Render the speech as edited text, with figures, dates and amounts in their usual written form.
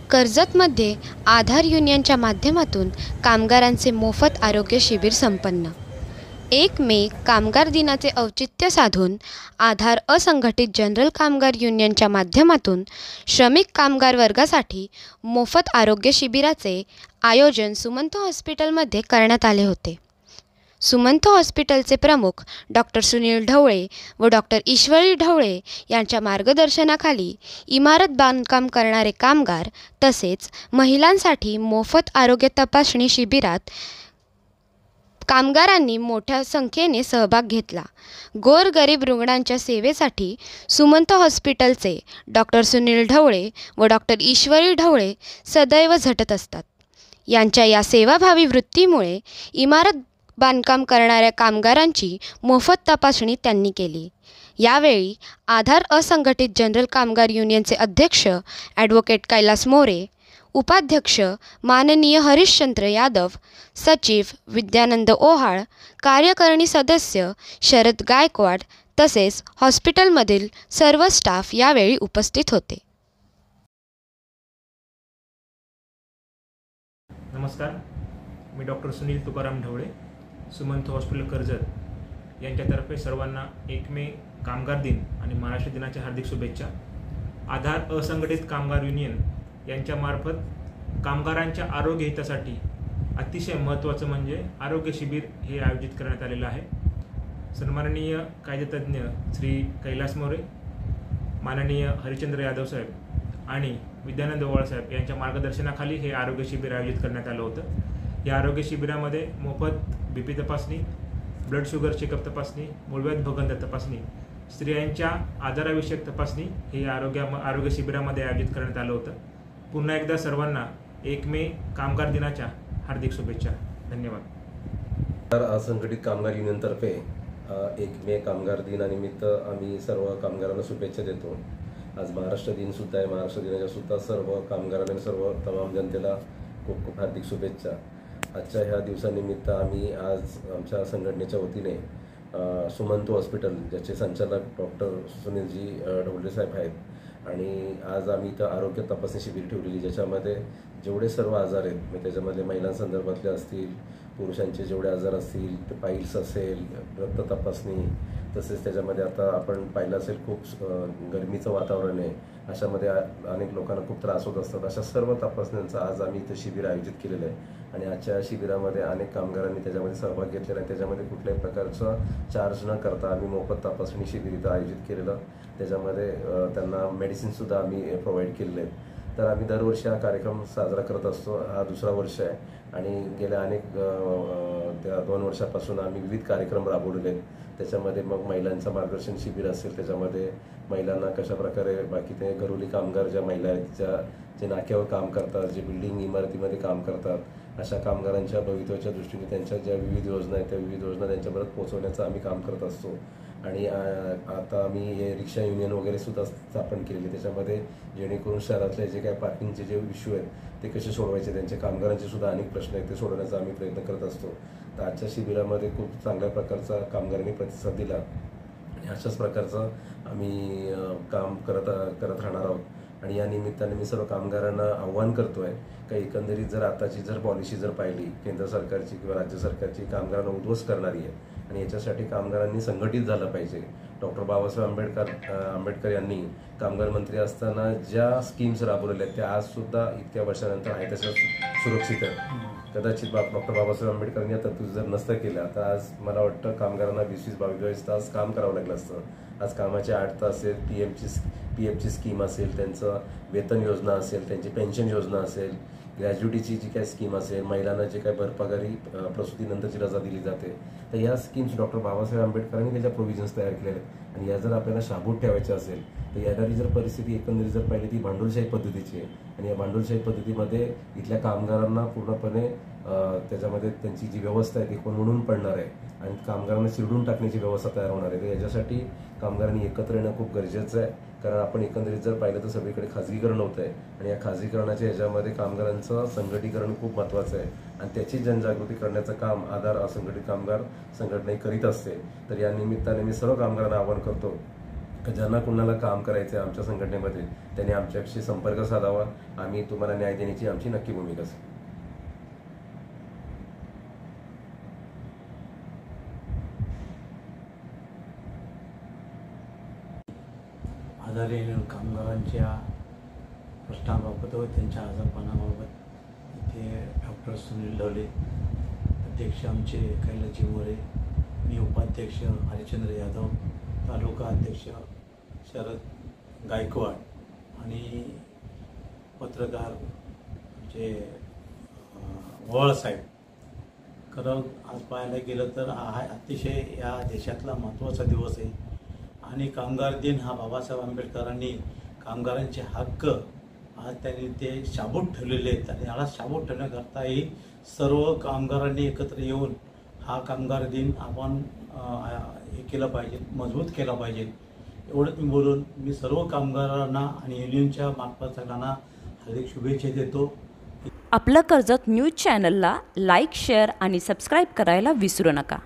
कर्जतमध्ये आधार युनियनच्या माध्यमातून कामगारांचे मोफत आरोग्य शिबिर संपन्न। 1 मे कामगार दिनाचे औचित्य साधून आधार असंघटित जनरल कामगार युनियनच्या माध्यमातून श्रमिक कामगार वर्गासाठी मोफत आरोग्य शिबिराचे आयोजन सुमंत हॉस्पिटलमध्ये करण्यात आले होते। सुमंत हॉस्पिटलचे प्रमुख डॉक्टर सुनील ढवळे व डॉक्टर ईश्वरी ढवळे यांच्या मार्गदर्शनाखाली इमारत बांधकाम करणारे कामगार तसेच महिलांसाठी मोफत आरोग्य तपासणी शिबिरात कामगारांनी मोठ्या संख्येने सहभाग घेतला। गोरगरीब रुग्णांच्या सेवेसाठी सुमंत हॉस्पिटलचे डॉक्टर सुनील ढवळे व डॉक्टर ईश्वरी ढवळे सदैव झटत असतात। यांच्या या सेवाभावी वृत्तीमुळे इमारत बांधकाम करणाऱ्या कामगारांची मोफत तपासणी त्यांनी केली। यावेळी आधार असंघटित जनरल कामगार युनियनचे अध्यक्ष ॲडव्होकेट कैलास मोरे, उपाध्यक्ष माननीय हरिश्चंद्र यादव, सचिव विद्यानंद ओहाळ, कार्यकारिणी सदस्य शरद गायकवाड तसेच हॉस्पिटलमधील सर्व स्टाफ यावेळी उपस्थित होते। नमस्कार, मी डॉक्टर सुनील तुकाराम ढवळे, सुमंत हॉस्पिटल कर्जत यांच्यातर्फे सर्वांना 1 मे कामगार दिन आणि महाराष्ट्र दिनाच्या हार्दिक शुभेच्छा। आधार असंघटित कामगार युनियन यांच्यामार्फत कामगारांच्या आरोग्य हितासाठी अतिशय महत्त्वाचं म्हणजे आरोग्य शिबिर हे आयोजित करण्यात आलेलं आहे। सन्माननीय कायदेतज्ञ श्री कैलास मोरे, माननीय हरिश्चंद्र यादव साहेब आणि विद्यानंद ओवाळ साहेब यांच्या मार्गदर्शनाखाली हे आरोग्य शिबिर आयोजित करण्यात आलं होतं। या आरोग्य शिबिरामध्ये मोफत BP तपासणी, ब्लड शुगर चेकअप तपासणी, मूळव्याध भगंदर तपासणी, स्त्रियांच्या आजाराविषयक तपासणी हे आरोग्य शिबिरामध्ये आयोजित करण्यात आलं होतं। पुन्हा एकदा सर्वांना 1 मे कामगार दिनाच्या हार्दिक शुभेच्छा। धन्यवाद। असंघटित कामगार युनियनतर्फे 1 मे कामगार दिनानिमित्त आम्ही सर्व कामगारांना शुभेच्छा देतो। आज महाराष्ट्र दिन सुद्धा आहे। महाराष्ट्र दिनाच्या सुद्धा सर्व कामगारांना आणि सर्व तमाम जनतेला खूप खूप हार्दिक शुभेच्छा। आजच्या ह्या दिवसानिमित्त आम्ही आज आमच्या संघटनेच्या वतीने सुमंत हॉस्पिटल ज्याचे संचालक डॉक्टर सुनीलजी ढवळे साहेब आहेत आणि आज आम्ही इथं आरोग्य तपासणी शिबिर ठेवलेली, ज्याच्यामध्ये जेवढे सर्व आजार आहेत म्हणजे त्याच्यामध्ये महिलांसंदर्भातले असतील, पुरुषांचे जेवढे आजार असतील, ते पाईल्स असेल, रक्त तपासणी, तसेच त्याच्यामध्ये आता आपण पाहिलं असेल खूप गरमीचं वातावरण आहे, अशामध्ये अनेक लोकांना खूप त्रास होत असतात। अशा सर्व तपासण्यांचं आज आम्ही इथं शिबिर आयोजित केलेलं आहे आणि आजच्या शिबिरामध्ये अनेक कामगारांनी त्याच्यामध्ये सहभाग घेतलेला आहे। त्याच्यामध्ये कुठल्याही प्रकारचा चार्ज न करता आम्ही मोफत तपासणी शिबिर इथं आयोजित केलेलं। त्याच्यामध्ये त्यांना मेडिसिनसुद्धा आम्ही प्रोव्हाइड केलेले आहेत। तर आम्ही दरवर्षी हा कार्यक्रम साजरा करत असतो। हा दुसरा वर्ष आहे आणि गेल्या अनेक त्या 2 वर्षापासून आम्ही विविध कार्यक्रम राबवलेले आहेत। त्याच्यामध्ये मग महिलांचं मार्गदर्शन शिबिर असेल, त्याच्यामध्ये महिलांना कशाप्रकारे बाकी ते घरोली कामगार ज्या महिला आहेत, जे नाक्यावर काम करतात, जे बिल्डिंग इमारतीमध्ये काम करतात, अशा कामगारांच्या भवितव्याच्या दृष्टीने त्यांच्या ज्या विविध योजना आहेत त्या विविध योजना त्यांच्यापर्यंत पोहोचवण्याचं आम्ही काम करत असतो। आणि आता आम्ही हे रिक्षा युनियन वगैरे सुद्धा स्थापन केलेली, त्याच्यामध्ये जेणेकरून शहरातले जे काही पार्किंगचे जे इश्यू आहेत ते कसे सोडवायचे, त्यांच्या कामगारांचे सुद्धा अनेक प्रश्न आहेत ते सोडवण्याचा आम्ही प्रयत्न करत असतो। तर आजच्या शिबिरामध्ये खूप चांगल्या प्रकारचा कामगारांनी प्रतिसाद दिला आणि अशाच प्रकारचं आम्ही काम करत राहणार आहोत। आणि या निमित्ताने मी सर्व कामगारांना आव्हान करतोय की एकंदरीत जर आताची जर पॉलिसी जर पाहिली केंद्र सरकारची किंवा राज्य सरकारची, कामगारांना उद्ध्वस्त करणारी आहे आणि याच्यासाठी कामगारांनी संघटित झालं पाहिजे। डॉक्टर बाबासाहेब आंबेडकर यांनी कामगार मंत्री असताना ज्या स्कीम्स राबवलेल्या आहेत त्या आजसुद्धा इतक्या वर्षानंतर आहे तसं सुरक्षित आहे। कदाचित डॉक्टर बाबासाहेब आंबेडकरांनी या तरतूद जर नसतं केलं तर आज मला वाटतं कामगारांना 20-22 तास काम करावं लागलं असतं। आज कामाचे 8 तास आहेत, PFची स्कीम असेल, त्यांचं वेतन योजना असेल, त्यांची पेन्शन योजना असेल, ग्रॅज्युटीची जी काही स्कीम असेल, महिलांना जे काही भरपगारी प्रसूतीनंतरची रजा दिली जाते, तर या स्कीम्स डॉक्टर बाबासाहेब आंबेडकरांनी त्याच्या प्रोव्हिजन्स तयार केलेल्या आहेत। आणि या जर आपल्याला शाबूत ठेवायच्या असेल तर येणारी जर परिस्थिती एकंदरीत जर पाहिली ती भांडवलशाही पद्धतीची आहे आणि या भांडवलशाही पद्धतीमध्ये इथल्या कामगारांना पूर्णपणे त्याच्यामध्ये त्यांची जी व्यवस्था आहे ती कोणवणून पडणार आहे आणि कामगारांना चिरडून टाकण्याची व्यवस्था तयार होणार आहे। तर याच्यासाठी कामगारांनी एकत्र येणं खूप गरजेचं आहे, कारण आपण एकंदरीत जर पाहिलं तर सगळीकडे खाजगीकरण होत आहे आणि या खाजगीकरणाच्या ह्याच्यामध्ये कामगारांचं संघटीकरण खूप महत्त्वाचं आहे आणि त्याची जनजागृती करण्याचं काम आधार असंघटित कामगार संघटना करीत असते। तर या निमित्ताने मी सर्व कामगारांना आवाहन करतो ज्यांना कुणाला काम करायचं आहे आमच्या संघटनेमध्ये त्यांनी आमच्याशी संपर्क साधावा. आम्ही तुम्हाला न्याय देण्याची आमची नक्की भूमिका असेल. आजारी कामगारांच्या प्रश्नाबाबत व त्यांच्या आजारपणाबाबत इथे डॉक्टर सुनील ढवळे, अध्यक्ष आमचे कैलाजी मोरे, मी उपाध्यक्ष हरिश्चंद्र यादव, तालुका अध्यक्ष शरद गायकवाड आणि पत्रकार आमचे वळसाहेब. खरं आज पाहायला गेलं तर हा अतिशय या देशातला महत्त्वाचा दिवस आहे आणि कामगार दिन हा बाबासाहेब आंबेडकरांनी कामगारांचे हक्क आज त्यांनी ते शाबूत ठेवलेले आहेत आणि याला शाबूत ठेवण्याकरताही सर्व कामगारांनी एकत्र येऊन हा कामगार दिन आपण हे केलं पाहिजे, मजबूत केला पाहिजे. एवढंच मी बोलून मी सर्व कामगारांना आणि युनियनच्या मार्फत सगळ्यांना हार्दिक शुभेच्छा देतो. आपलं कर्जत न्यूज चॅनलला लाईक, शेअर आणि सबस्क्राईब करायला विसरू नका.